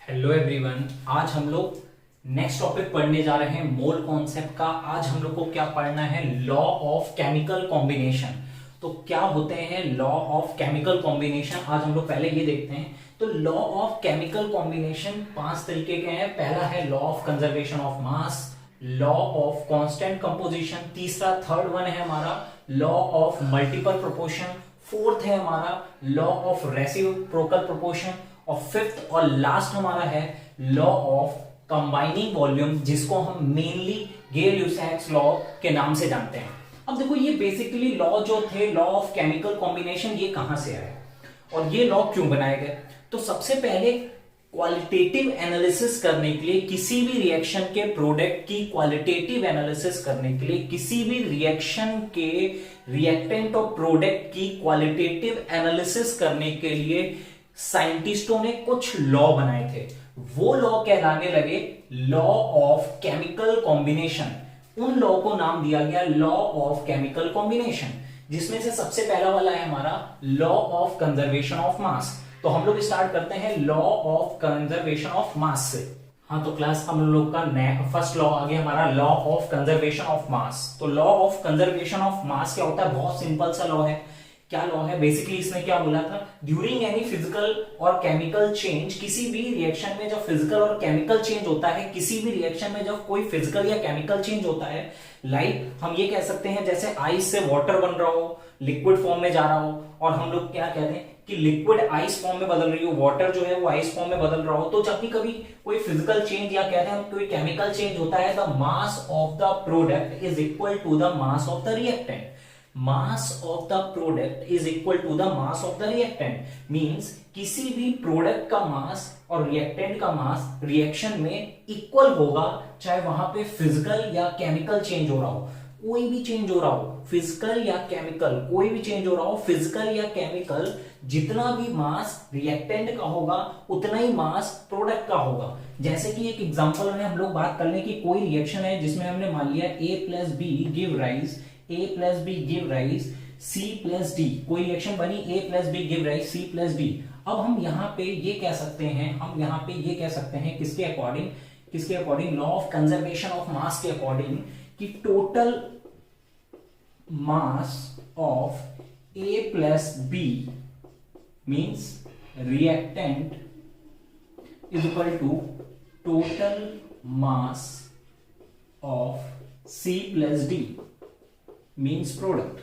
Hello everyone. आज हम लोग नेक्स्ट टॉपिक पढ़ने जा रहे हैं मोल कॉन्सेप्ट का। आज हम लोग को क्या पढ़ना है? Law of chemical combination. तो क्या होते हैं लॉ ऑफ केमिकल कॉम्बिनेशन, आज हम लोग पहले ये देखते हैं। तो लॉ ऑफ केमिकल कॉम्बिनेशन 5 तरीके के हैं। पहला है law of conservation of mass, law of constant composition, तीसरा थर्ड वन है हमारा law of multiple proportion, fourth है हमारा लॉ ऑफ रेसिप्रोकल प्रोपोर्शन, और फिफ्थ और लास्ट हमारा है लॉ ऑफ कंबाइनिंग वॉल्यूम, जिसको हम मेनली गेल-ल्यूसैक्स लॉ के नाम से जानते हैं। अब देखो ये बेसिकली लॉ जो थे, लॉ ऑफ केमिकल कॉम्बिनेशन, ये कहां से आए और ये लॉ क्यों बनाए गए? तो सबसे पहले क्वालिटेटिव एनालिसिस करने के लिए, किसी भी रिएक्शन के प्रोडक्ट की क्वालिटेटिव एनालिसिस करने के लिए, किसी भी रिएक्शन के रिएक्टेंट और प्रोडक्ट की क्वालिटेटिव एनालिसिस करने के लिए साइंटिस्टों ने कुछ लॉ बनाए थे। वो लॉ कहलाने लगे लॉ ऑफ केमिकल कॉम्बिनेशन। उन लॉ को नाम दिया गया लॉ ऑफ केमिकल कॉम्बिनेशन, जिसमें से सबसे पहला वाला है हमारा law of conservation of mass. तो हम लोग स्टार्ट करते हैं लॉ ऑफ कंजर्वेशन ऑफ मास से। हाँ, तो क्लास हम लोग का फर्स्ट लॉ आ गया हमारा law of conservation of mass. तो law of conservation of mass क्या होता है? बहुत सिंपल सा लॉ है। क्या लॉ है? बेसिकली इसने क्या बोला था, ड्यूरिंग एनी फिजिकल और केमिकल चेंज, किसी भी रिएक्शन में जब फिजिकल और केमिकल चेंज होता है, किसी भी रिएक्शन में जब कोई फिजिकल या केमिकल चेंज होता है, लाइक हम ये कह सकते हैं जैसे आइस से वाटर बन रहा हो, लिक्विड फॉर्म में जा रहा हो, और हम लोग क्या कहते हैं कि लिक्विड आइस फॉर्म में बदल रही हो, वाटर जो है वो आइस फॉर्म में बदल रहा हो। तो जब भी कभी कोई फिजिकल चेंज या कहते हैं कोई केमिकल चेंज होता है, the mass of the product is equal to the mass of the reactant. Mass of the product is equal to the mass of the reactant means किसी भी प्रोडक्ट का मास और रिएक्टेंट का मास रिएक्शन में equal होगा, चाहे वहां पे फिजिकल या केमिकल चेंज हो रहा हो। कोई भी चेंज हो रहा हो, फिजिकल या केमिकल, कोई भी चेंज हो रहा हो, फिजिकल या केमिकल, जितना भी मास रिएक्टेंट का होगा उतना ही मास प्रोडक्ट का होगा। जैसे कि एक एग्जांपल में हम लोग बात कर लें कि कोई रिएक्शन है जिसमें हमने मान लिया a plus B give rise, a plus B give rise c plus D. कोई रिएक्शन बनी a plus B give rise c plus D. अब हम यहाँ पे ये कह सकते हैं, हम यहाँ पे ये कह सकते हैं किसके अकॉर्डिंग, किसके according? Law of conservation of mass के अकॉर्डिंग, कि total mass of a plus B means reactant is equal to total mass of c plus D means product.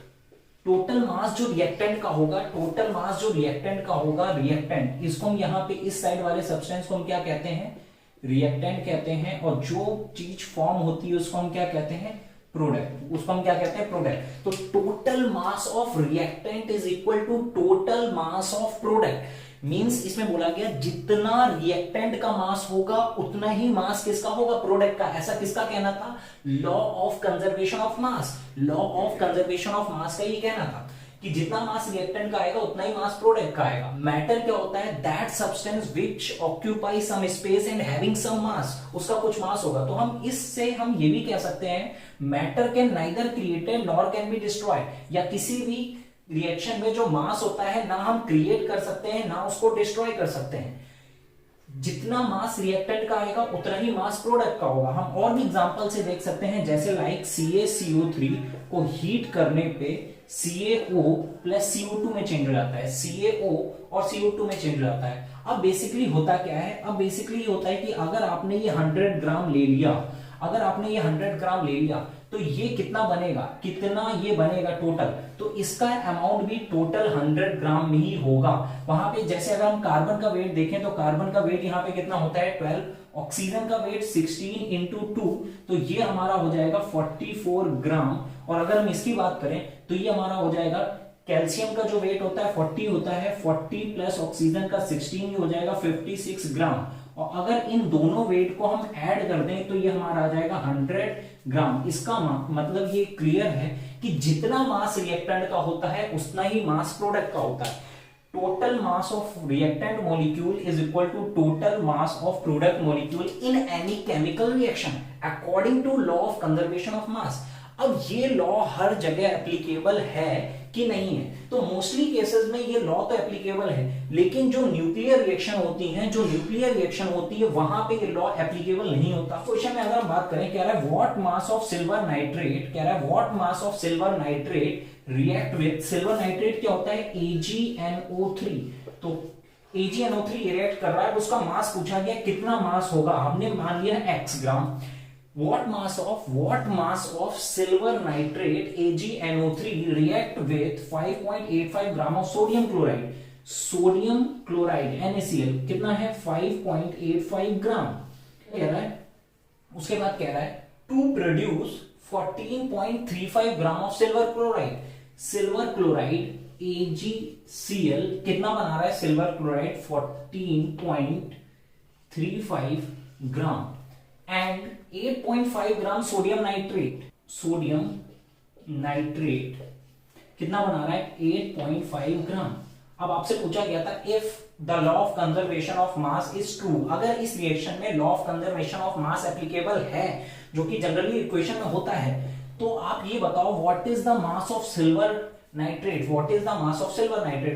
Total mass जो रिएक्टेंट का होगा, टोटल मास जो reactant का होगा, reactant, इसको हम यहां पे इस साइड वाले सब्सटेंस को हम क्या कहते हैं? रिएक्टेंट कहते हैं। और जो चीज फॉर्म होती है उसको हम क्या कहते हैं? प्रोडक्ट। उसको हम क्या कहते हैं? प्रोडक्ट। तो total mass of reactant is equal to total mass of product means इसमें बोला गया जितना रिएक्टेंट का मास होगा उतना ही मास किसका होगा? प्रोडक्ट का। ऐसा किसका कहना था? Law of conservation of mass. Law of conservation of मास का ये कहना था कि जितना मास रिएक्टेंट का आएगा उतना ही मास प्रोडक्ट का आएगा। मैटर क्या होता है? That substance which occupy some space and having some mass, उसका कुछ मास होगा। तो हम इससे हम ये भी कह सकते हैं matter can neither created nor can be destroyed. या किसी भी रिएक्शन में जो मास होता है ना हम क्रिएट कर सकते हैं ना उसको डिस्ट्रॉय कर सकते हैं। जितना मास रिएक्टेंट का आएगा उतना ही मास प्रोडक्ट का होगा। हम और भी एग्जांपल से देख सकते हैं, जैसे लाइक CaCO3 को हीट करने पे CaO प्लस CO2 में चेंज हो जाता है, CaO और CO2 में चेंज हो जाता है। अब बेसिकली होता क्या है? अब बेसिकली होता है कि अगर आपने ये 100 ग्राम ले लिया, अगर आपने ये 100 ग्राम ले लिया तो ये कितना बनेगा? कितना ये बनेगा टोटल? तो इसका अमाउंट भी टोटल 100 ग्राम में ही होगा। वहां पे जैसे अगर हम कार्बन का वेट देखें तो कार्बन का वेट यहाँ पे कितना होता है? 12। ऑक्सीजन का वेट 16 इंटू 2, तो ये हमारा हो जाएगा 44 ग्राम। और अगर हम इसकी बात करें तो ये हमारा हो जाएगा, कैल्शियम का जो वेट होता है 40 होता है, 40 प्लस ऑक्सीजन का 16 हो जाएगा 56 ग्राम। और अगर इन दोनों वेट को हम ऐड कर दें तो ये हमारा आ जाएगा 100 ग्राम। इसका मतलब ये क्लियर है कि जितना मास रिएक्टेंट का होता है उतना ही मास प्रोडक्ट का होता है। Total mass of reactant molecule is equal to total mass of product molecule in any chemical reaction according to law of conservation of mass. अब ये लॉ हर जगह एप्लीकेबल है कि नहीं है? तो मोस्टली केसेस में ये लॉ तो एप्लीकेबल है, लेकिन जो न्यूक्लियर रिएक्शन होती है वहां पे ये लॉ एप्लीकेबल नहीं होता। क्वेश्चन में अगर हम बात करें, कह रहा है what mass of silver nitrate react with silver nitrate क्या होता है? AgNO3। तो AgNO3 रिएक्ट कर रहा है, उसका मास पूछा गया कितना मास होगा, हमने मान लिया x gram. What mass of silver nitrate AgNO3 react with 5.85 gram of sodium chloride NaCl कितना है? 5.85 ग्राम कह रहा है। उसके बाद कह रहा है to produce 14.35 gram of silver chloride AgCl कितना बना रहा है? Silver chloride 14.35 gram and 8.5 gram sodium nitrate कितना बना रहा है? 8.5 ग्राम। अब आपसे पूछा गया था if the law of conservation of mass is true, अगर इस रिएक्शन में law of conservation of mass applicable है, जो कि जनरली इक्वेशन में होता है, तो आप ये बताओ what is the mass of silver nitrate.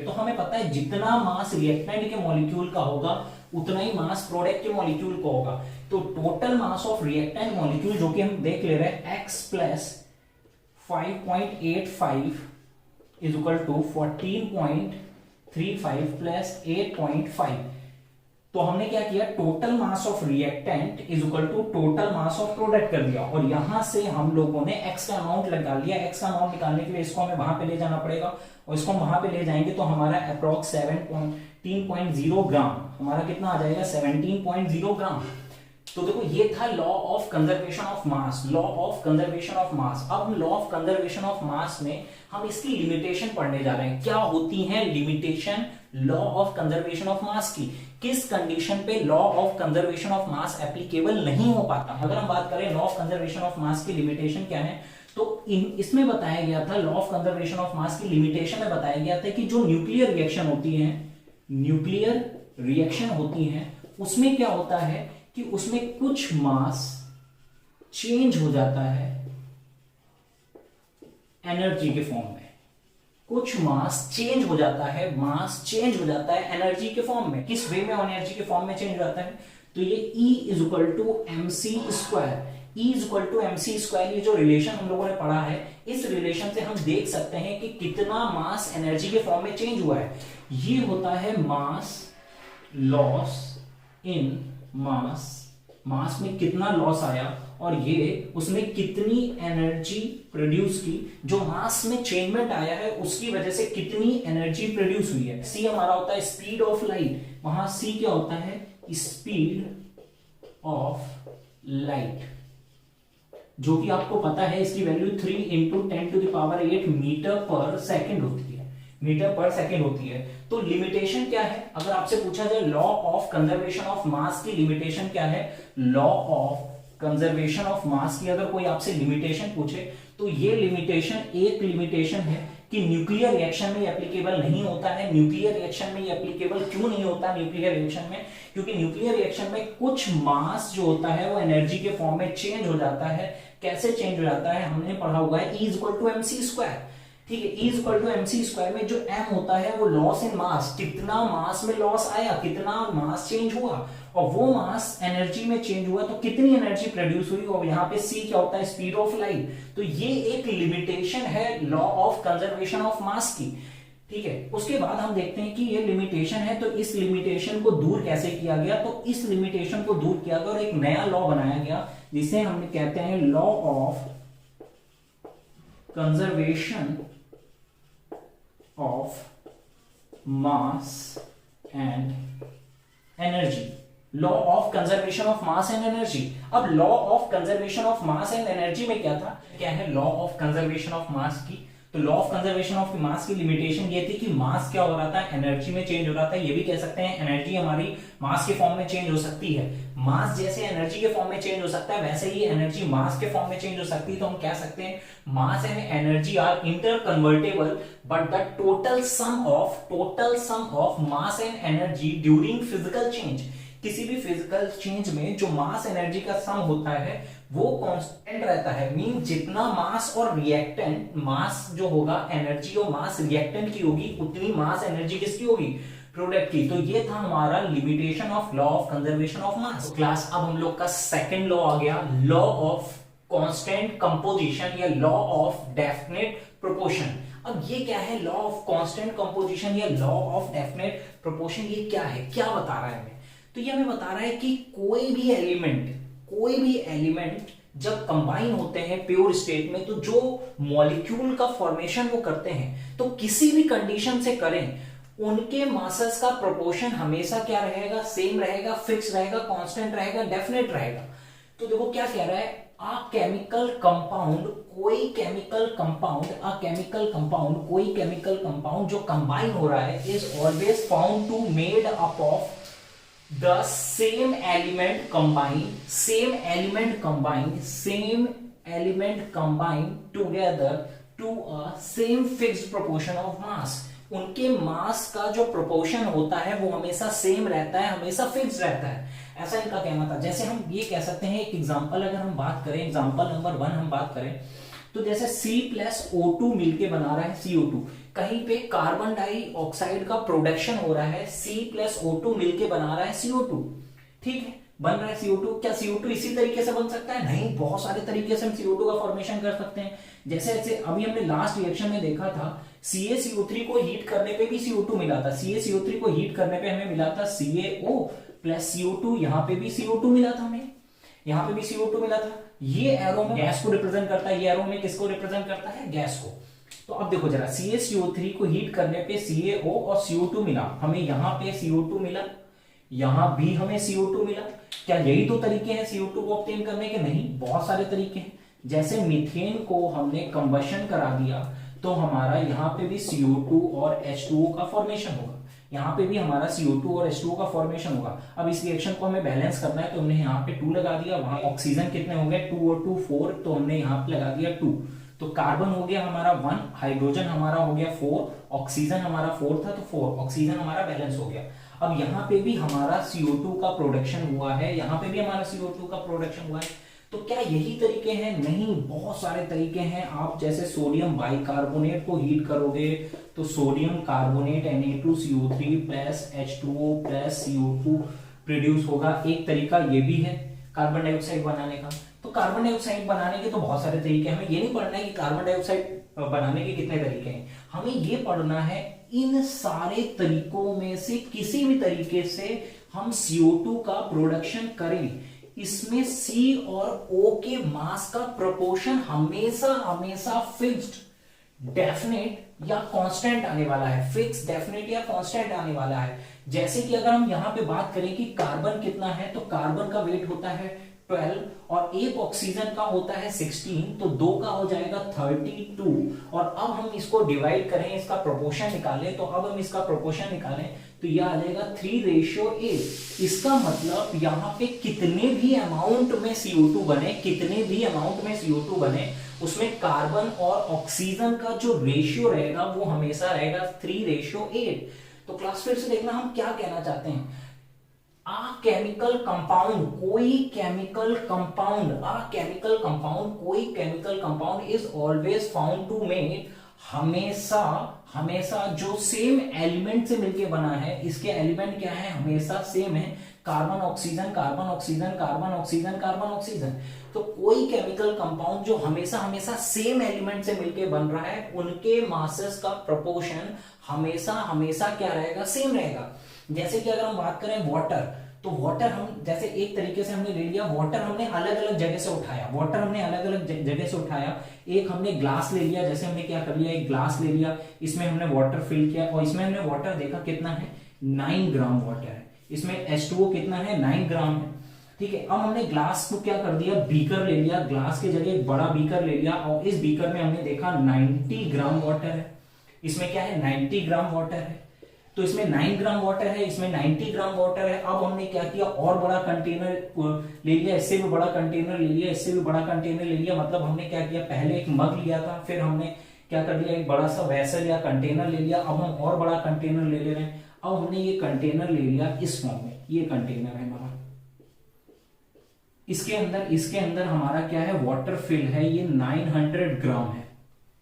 तो हमें पता है जितना मास रिएक्टेंट के मॉलिक्यूल का होगा उतना ही मास प्रोडक्ट के मॉलिक्यूल का होगा। तो total mass of reactant molecule जो कि हम देख ले रहे हैं x plus 5.85 is equal to 14.35 plus 8.5। तो हमने क्या किया? Total mass of reactant is equal to total mass of product कर दिया, और यहां से हम लोगों ने x का अमाउंट निकाल लिया। x का अमाउंट निकालने के लिए इसको हमें वहां पे ले जाना पड़ेगा, और इसको हम वहां पे ले जाएंगे तो हमारा अप्रॉक्स 17.0 ग्राम, हमारा कितना आ जाएगा? 17.0 ग्राम। तो देखो ये था law of conservation of mass. अब हम लॉ ऑफ कंजर्वेशन ऑफ मास में हम इसकी लिमिटेशन पढ़ने जा रहे हैं। क्या होती है limitation law of conservation of mass की? किस कंडीशन पे law of conservation of mass applicable नहीं हो पाता? अगर हम बात करें law of conservation of mass की लिमिटेशन क्या है, तो इसमें बताया गया था, law of conservation of mass की लिमिटेशन में बताया गया था कि जो न्यूक्लियर रिएक्शन होती है उसमें क्या होता है कि उसमें कुछ मास चेंज हो जाता है एनर्जी के फॉर्म में। मास चेंज हो जाता है एनर्जी के फॉर्म में। किस वे में एनर्जी के फॉर्म में चेंज हो जाता है? तो ये E is equal to MC square, ये जो रिलेशन हम लोगों ने पढ़ा है, इस रिलेशन से हम देख सकते हैं कि कितना मास एनर्जी के फॉर्म में चेंज हुआ है। ये होता है मास लॉस इन मास में कितना लॉस आया, और ये उसमें कितनी एनर्जी प्रोड्यूस की। जो मास में चेंजमेंट आया है उसकी वजह से कितनी एनर्जी प्रोड्यूस हुई है। C हमारा होता है स्पीड ऑफ लाइट, वहां C क्या होता है? स्पीड ऑफ लाइट, जो कि आपको पता है इसकी वैल्यू 3 इंटू 10⁸ मीटर पर सेकेंड होती है। तो लिमिटेशन क्या है? अगर आपसे पूछा जाए law of conservation of mass की लिमिटेशन क्या है, law of conservation of mass की अगर कोई आपसे लिमिटेशन पूछे, तो ये लिमिटेशन है कि न्यूक्लियर रिएक्शन में एप्लीकेबल नहीं होता है। न्यूक्लियर रिएक्शन में एप्लीकेबल क्यों नहीं होता? क्योंकि न्यूक्लियर रिएक्शन में कुछ मास जो होता है वो एनर्जी के फॉर्म में चेंज हो जाता है। कैसे चेंज हो जाता है? हमने पढ़ा हुआ है E is equal to MC square. ठीक है, E is equal to MC square में जो M होता है वो लॉस इन मास, कितना मास में लॉस आया, कितना मास चेंज हुआ, और वो मास एनर्जी में चेंज हुआ तो कितनी एनर्जी प्रोड्यूस हुई, और यहाँ पे C क्या होता है? Speed of light. तो ये एक लिमिटेशन है law of conservation of mass की। ठीक है, उसके बाद हम देखते हैं कि ये लिमिटेशन है, तो इस लिमिटेशन को दूर कैसे किया गया? तो इस लिमिटेशन को दूर किया गया और एक नया लॉ बनाया गया जिसे हम कहते हैं law of conservation of mass and energy. Law of conservation of mass and energy. अब law of conservation of mass and energy में क्या था? क्या है law of conservation of mass की? तो law of conservation of mass की limitation ये थी कि मास क्या हो रहा था? एनर्जी में चेंज हो रहा था। ये भी कह सकते हैं एनर्जी हमारी मास के फॉर्म में चेंज हो सकती है। मास जैसे एनर्जी के फॉर्म में चेंज हो सकता है वैसे ही एनर्जी मास के फॉर्म में चेंज हो सकती है। तो हम कह सकते हैं mass and energy are interconvertible, but the total sum of mass and energy during physical change. किसी भी फिजिकल चेंज में जो मास एनर्जी का सम होता है वो कांस्टेंट रहता है। मीन जितना मास और रिएक्टेंट, मास जो होगा एनर्जी और मास रिएक्टेंट की होगी उतनी मास एनर्जी किसकी होगी, प्रोडक्ट की। तो ये था हमारा limitation of law of conservation of mass. Class अब हम लोग का सेकंड लॉ आ गया, लॉ ऑफ कांस्टेंट कंपोजिशन या लॉ ऑफ डेफिनेट प्रोपोर्शन। अब ये क्या है, लॉ ऑफ कांस्टेंट कंपोजिशन या लॉ ऑफ डेफिनेट प्रोपोर्शन, ये क्या है, क्या बता रहा है हमें? तो ये हमें बता रहा है कि कोई भी एलिमेंट जब कंबाइन होते हैं प्योर स्टेट में, तो जो मॉलिक्यूल का फॉर्मेशन वो करते हैं, तो किसी भी कंडीशन से करें, उनके मासेस का प्रोपोर्शन हमेशा क्या रहेगा, सेम रहेगा, फिक्स रहेगा, कांस्टेंट रहेगा, डेफिनेट रहेगा। तो देखो क्या कह रहा है, केमिकल कंपाउंड कोई केमिकल कंपाउंड जो कंबाइन हो रहा है is always found to made up of the same element combined together to a same fixed proportion of mass। उनके मास का जो प्रोपोर्शन होता है वो हमेशा सेम रहता है, हमेशा फिक्स रहता है, ऐसा इनका कहना था। जैसे हम ये कह सकते हैं, एक एग्जांपल अगर हम बात करें, एग्जांपल नंबर 1 हम बात करें, तो जैसे C+O2 मिलके बना रहा है CO2, कहीं पे कार्बन डाइऑक्साइड का प्रोडक्शन हो रहा है, C+O2 मिलके बना रहा है CO2, ठीक है, बन रहा है CO2। क्या CO2 इसी तरीके से बन सकता है? नहीं, बहुत सारे तरीके से हम CO2 का फॉर्मेशन कर सकते हैं। जैसे अभी हमने लास्ट रिएक्शन में देखा था, CaCO3 को हीट करने पे भी CO2 मिला था, CaCO3 को हीट करने पे हमें मिला था CaO प्लस CO2, यहाँ पे भी CO2 मिला था हमें, यहाँ पे भी CO2 मिला था। ये एरो में गैस को रिप्रेजेंट करता है, ये एरो में किसको रिप्रेजेंट करता है, गैस को। तो अब देखो जरा, CaCO3 को हीट करने पे CaO और CO2 मिला, हमें यहाँ पे CO2 मिला, यहाँ भी हमें CO2 मिला। क्या यही दो तरीके हैं CO2 को ऑब्टेन करने के? नहीं, बहुत सारे तरीके हैं। जैसे मीथेन को हमने कंबशन करा दिया तो हमारा यहाँ पे भी CO2 और H2O का फॉर्मेशन होगा, यहाँ पे भी हमारा CO2 और H2O का फॉर्मेशन होगा। अब इस रिएक्शन को हमें बैलेंस करना है तो हमने यहाँ पे 2 लगा दिया, वहां ऑक्सीजन कितने हो गए, 2 और 2 4, तो हमने यहाँ पे लगा दिया 2। तो कार्बन हो गया हमारा 1, हाइड्रोजन हमारा हो गया 4, ऑक्सीजन हमारा 4 था तो 4, ऑक्सीजन हमारा बैलेंस हो गया। अब यहाँ पे भी हमारा CO2 का प्रोडक्शन हुआ है, यहाँ पे भी हमारा CO2 का प्रोडक्शन हुआ है। तो क्या यही तरीके हैं? नहीं, बहुत सारे तरीके हैं। आप जैसे सोडियम बाइकार्बोनेट को हीट करोगे तो sodium carbonate Na2CO3 plus H2O plus CO2 produce होगा। एक तरीका ये भी है कार्बन डाइऑक्साइड बनाने का। तो कार्बन डाइऑक्साइड बनाने के तो बहुत सारे तरीके हैं, हमें ये नहीं पढ़ना है कि कार्बन डाइऑक्साइड बनाने के कितने तरीके हैं, हमें ये पढ़ना है इन सारे तरीकों में से किसी भी तरीके से हम CO2 का प्रोडक्शन करें, इसमें C और O के मास का प्रोपोर्शन हमेशा हमेशा फिक्स्ड, डेफिनेट या कांस्टेंट आने वाला है, फिक्स, डेफिनेट या कांस्टेंट आने वाला है। जैसे कि अगर हम यहां पे बात करें कि कार्बन कितना है, तो कार्बन का वेट होता है 12 और एक ऑक्सीजन का होता है 16, तो 2 का हो जाएगा 32। और अब हम इसको डिवाइड करें, इसका प्रोपोर्शन निकालें, तो अब हम इसका प्रोपोर्शन निकालें तो यह आ जाएगा 3:8। इसका मतलब यहाँ पे कितने भी अमाउंट में CO2 बने, कितने भी अमाउंट में CO2 बने, उसमें कार्बन और ऑक्सीजन का जो रेशियो रहेगा वो हमेशा रहेगा 3:8। तो क्लास फिर से देखना हम क्या कहना चाहते हैं। केमिकल कंपाउंड कोई chemical compound is always found to make, हमेशा जो सेम एलिमेंट से मिलके बना है, इसके एलिमेंट क्या है, हमेशा सेम है, carbon oxygen carbon oxygen carbon oxygen carbon oxygen. तो कोई केमिकल कंपाउंड जो हमेशा हमेशा सेम एलिमेंट से मिलके बन रहा है, उनके मासेस का प्रोपोर्शन हमेशा हमेशा क्या रहेगा, सेम रहेगा। जैसे कि अगर हम बात करें वाटर, तो वाटर हम जैसे एक तरीके से हमने ले लिया, वाटर हमने अलग अलग जगह से उठाया, एक हमने ग्लास ले लिया, जैसे हमने क्या कर लिया, एक ग्लास ले लिया, इसमें हमने वाटर फिल किया और इसमें हमने वाटर देखा कितना है, 9 ग्राम वाटर है, इसमें H2O कितना है, 9 ग्राम है, ठीक है। अब हमने ग्लास को क्या कर दिया, बीकर ले लिया, ग्लास की जगह एक बड़ा बीकर ले लिया और इस बीकर में हमने देखा 90 ग्राम वाटर है, इसमें क्या है, 90 ग्राम वाटर है, तो इसमें 9 ग्राम वाटर है, इसमें 90 ग्राम वाटर है। अब हमने क्या किया, और बड़ा कंटेनर ले लिया, इससे भी बड़ा कंटेनर ले लिया, इससे भी बड़ा कंटेनर ले लिया, मतलब हमने क्या किया, पहले एक मग लिया था, फिर हमने क्या कर लिया, एक बड़ा सा वेसल या कंटेनर ले लिया, अब हम और बड़ा कंटेनर ले ले रहे हैं। अब हमने ये कंटेनर ले लिया इस फॉर्म में, ये कंटेनर है हमारा, इसके अंदर हमारा क्या है, वाटर फिल है, ये 900 ग्राम है।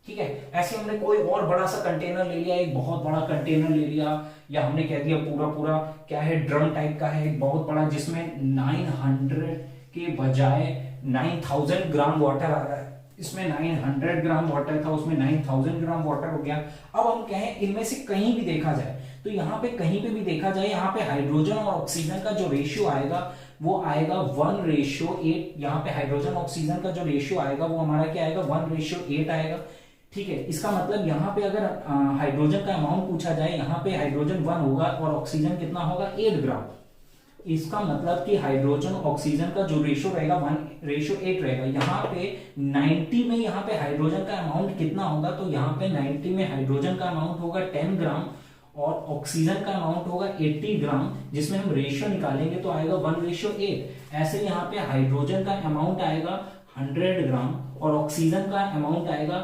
ठीक है, ऐसे हमने कोई और बड़ा सा कंटेनर ले लिया, एक बहुत बड़ा कंटेनर ले लिया, या हमने कह दिया पूरा पूरा क्या है, ड्रम टाइप का है एक बहुत बड़ा, जिसमें 900 के बजाय 9000 ग्राम वाटर आ रहा है। इसमें 900 ग्राम वाटर था, उसमें 9000 ग्राम वाटर हो गया। अब हम कहें इनमें से कहीं भी देखा जाए, तो यहाँ पे कहीं पे भी देखा जाए, यहाँ पे हाइड्रोजन और ऑक्सीजन का जो रेशियो आएगा वो आएगा 1:8। यहाँ पे हाइड्रोजन ऑक्सीजन का जो रेशियो आएगा वो हमारा क्या आएगा, 1:8 आएगा। ठीक है, इसका मतलब यहाँ पे अगर हाइड्रोजन का अमाउंट पूछा जाए, यहाँ पे हाइड्रोजन 1 होगा और ऑक्सीजन कितना होगा, 8 ग्राम। इसका मतलब कि हाइड्रोजन ऑक्सीजन का जो रेशियो रहेगा 1:8 रहेगा। यहाँ पे 90 में यहाँ पे हाइड्रोजन का अमाउंट कितना होगा, तो यहाँ पे 90 में हाइड्रोजन का अमाउंट होगा 10 ग्राम और ऑक्सीजन का अमाउंट होगा 80 ग्राम, जिसमें हम रेशियो निकालेंगे तो आएगा 1:8। ऐसे यहाँ पे हाइड्रोजन का अमाउंट आएगा 100 ग्राम और ऑक्सीजन का अमाउंट आएगा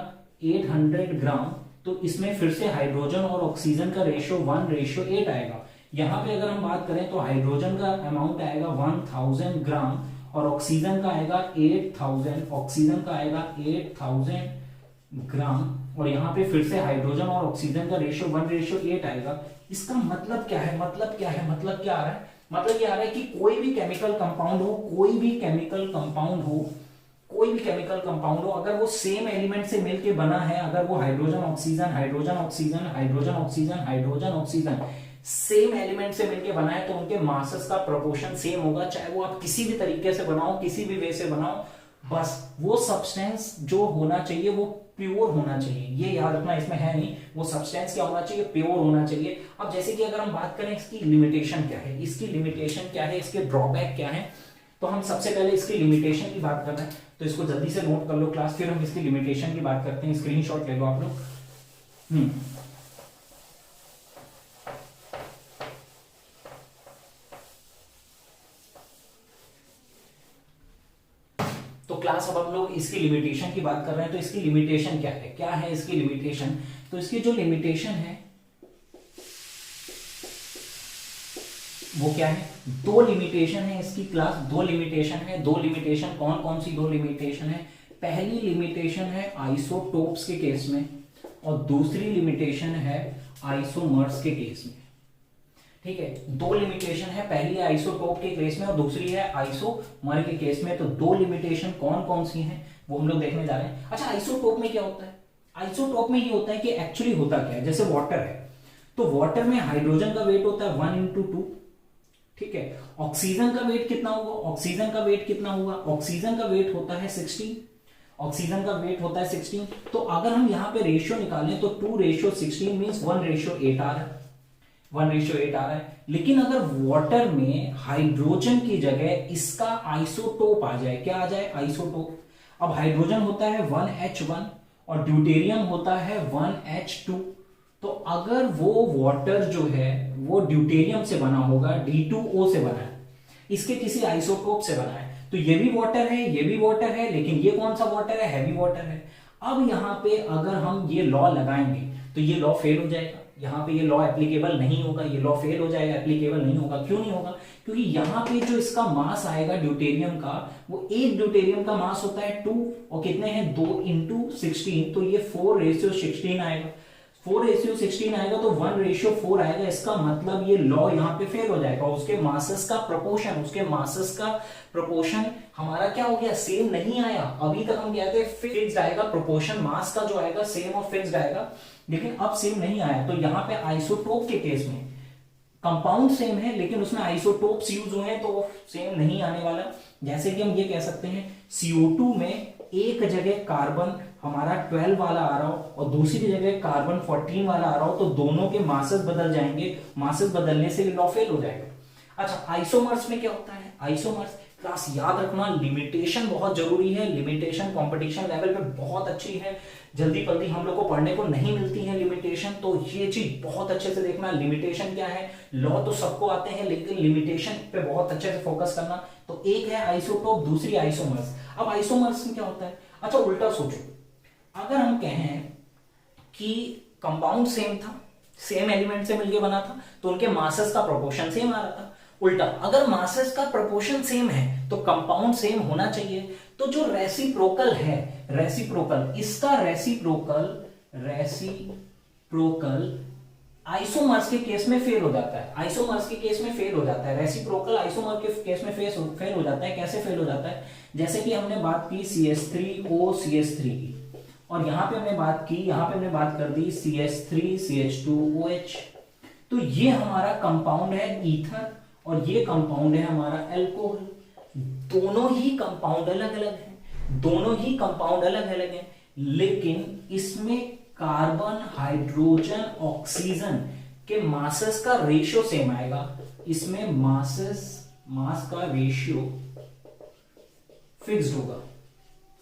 800 ग्राम। तो इसमें फिर से हाइड्रोजन और ऑक्सीजन का रेशियो 1:8 आएगा। यहाँ पे अगर हम बात करें तो हाइड्रोजन का अमाउंट आएगा 1000 ग्राम और ऑक्सीजन का आएगा 8000, ऑक्सीजन का आएगा 8000 ग्राम, और यहाँ पे फिर से हाइड्रोजन और ऑक्सीजन का रेशियो 1:8 आएगा। इसका मतलब क्या है, मतलब क्या है, मतलब क्या आ रहा है, मतलब ये आ रहा है कि कोई भी केमिकल कंपाउंड हो, कोई भी केमिकल कंपाउंड हो, कोई भी केमिकल कंपाउंड हो, अगर वो सेम एलिमेंट से मिलके बना है, अगर वो hydrogen oxygen hydrogen oxygen hydrogen oxygen hydrogen oxygen same element से मिलके बना है, तो उनके मासेस का प्रोपोर्शन सेम होगा, चाहे वो आप किसी भी तरीके से बनाओ, किसी भी वे से बनाओ, बस वो सब्सटेंस जो होना चाहिए वो प्योर होना चाहिए। ये याद रखना, इसमें है नहीं, वो सब्सटेंस क्या होना चाहिए, प्योर होना चाहिए। अब जैसे कि अगर हम बात करें इसकी लिमिटेशन क्या है, इसकी लिमिटेशन क्या है, इसके ड्रॉबैक क्या है, तो हम सबसे पहले इसकी लिमिटेशन की बात कर रहे हैं, तो इसको जल्दी से नोट कर लो क्लास, फिर हम इसकी लिमिटेशन की बात करते हैं। स्क्रीनशॉट ले लो आप लोग। तो क्लास अब हम लोग इसकी लिमिटेशन की बात कर रहे हैं, तो इसकी लिमिटेशन क्या है, क्या है इसकी लिमिटेशन, तो इसकी जो लिमिटेशन है वो क्या है, दो लिमिटेशन है इसकी क्लास, दो लिमिटेशन है। दो लिमिटेशन कौन कौन सी दो लिमिटेशन है, पहली लिमिटेशन है आइसोटोप्स के केस में और दूसरी लिमिटेशन है आइसोमर्स के केस में। ठीक है, दो लिमिटेशन है, पहली है आइसोटोप के केस में और दूसरी है आइसोमर के केस में। तो दो लिमिटेशन कौन कौन सी हैं वो हम लोग देखने जा रहे हैं। अच्छा, आइसोटोप में क्या होता है, आइसोटोप में ये होता है कि एक्चुअली होता क्या है, जैसे वाटर है तो वाटर में हाइड्रोजन का वेट होता है 1:2। ठीक है, ऑक्सीजन का वेट कितना होगा, ऑक्सीजन का वेट कितना होगा, ऑक्सीजन का वेट होता है 16, ऑक्सीजन का वेट होता है 16। तो अगर हम यहाँ पे रेशियो निकालें तो 2:16 मींस 1:8 आ रहा है, 1:8 आ रहा है। लेकिन अगर वाटर में हाइड्रोजन की जगह इसका आइसोटोप आ जाए, क्या आ जाए, आइसोटोप। अब हाइड्रोजन होता है 1H1 और ड्यूटेरियम होता है 1H2। तो अगर वो वाटर जो है वो ड्यूटेरियम से बना होगा, D2O से बना है, इसके किसी आइसोटोप से बना है, तो ये भी वाटर है, ये भी वाटर है, लेकिन ये कौन सा वाटर है, हैवी वाटर है। अब यहाँ पे अगर हम ये लॉ लगाएंगे तो ये लॉ फेल हो जाएगा, यहाँ पे ये लॉ एप्लीकेबल नहीं होगा, ये लॉ फेल हो जाएगा, एप्लीकेबल नहीं होगा। क्यों नहीं होगा, क्योंकि यहाँ पे जो इसका मास आएगा ड्यूटेरियम का, वो एक ड्यूटेरियम का मास होता है 2 और कितने हैं 2 × 16, तो ये 4:16 आएगा, 4:16 आएगा तो 1:4 आएगा। इसका मतलब ये लॉ यहाँ पे फेल हो जाएगा, उसके मासेस का प्रोपोर्शन, उसके मासेस का प्रोपोर्शन हमारा क्या हो गया, सेम नहीं आया। अभी तक हम कहते हैं फिक्स्ड आएगा प्रोपोर्शन, मास का जो आएगा सेम और फिक्स्ड आएगा, लेकिन अब सेम नहीं आया। तो यहाँ पे आइसोटोप के केस में कंपाउंड सेम है लेकिन उसमें आइसोटोप्स यूज हुए हैं तो सेम नहीं आने वाला। जैसे कि हम ये कह सकते हैं CO2 में एक जगह कार्बन हमारा 12 वाला आ रहा हो और दूसरी जगह कार्बन 14 वाला आ रहा हो, तो दोनों के मासेस बदल जाएंगे, मासेस बदलने से लॉ फेल हो जाएगा। अच्छा, आइसोमर्स में क्या होता है, आइसोमर्स क्लास याद रखना, लिमिटेशन बहुत जरूरी है, लिमिटेशन कंपटीशन लेवल पे बहुत अच्छी है, जल्दी जल्दी हम लोग को पढ़ने को नहीं मिलती है लिमिटेशन, तो ये चीज बहुत अच्छे से देखना। लिमिटेशन क्या है, लॉ तो सबको आते हैं लेकिन लिमिटेशन पे बहुत अच्छे से फोकस करना। तो एक है आइसोटोप, दूसरी आइसोमर्स। अब आइसोमर्स में क्या होता है, अच्छा उल्टा सोचो, अगर हम कहें कि कंपाउंड सेम था, सेम एलिमेंट से मिलके बना था, तो उनके मासेस का प्रोपोर्शन सेम आ रहा था, उल्टा, अगर मासेस का प्रोपोर्शन सेम है तो कंपाउंड सेम होना चाहिए। तो जो रेसिप्रोकल है, रेसिप्रोकल, इसका रेसिप्रोकल आइसोमर्स के केस में फेल हो जाता है, आइसोमर्स के केस में फेल हो जाता है, रेसिप्रोकल आइसोमर के केस में फेल हो जाता है। कैसे फेल हो जाता है? जैसे कि हमने बात की CH3O CH3 की, और यहां पे हमने बात कर दी CH3 CH2OH। तो ये हमारा कंपाउंड है ईथर और ये कंपाउंड है हमारा अल्कोहल। दोनों ही कंपाउंड अलग अलग हैं, लेकिन इसमें कार्बन, हाइड्रोजन, ऑक्सीजन के मासेस का रेशियो सेम आएगा। इसमें मास का रेशियो फिक्स्ड होगा,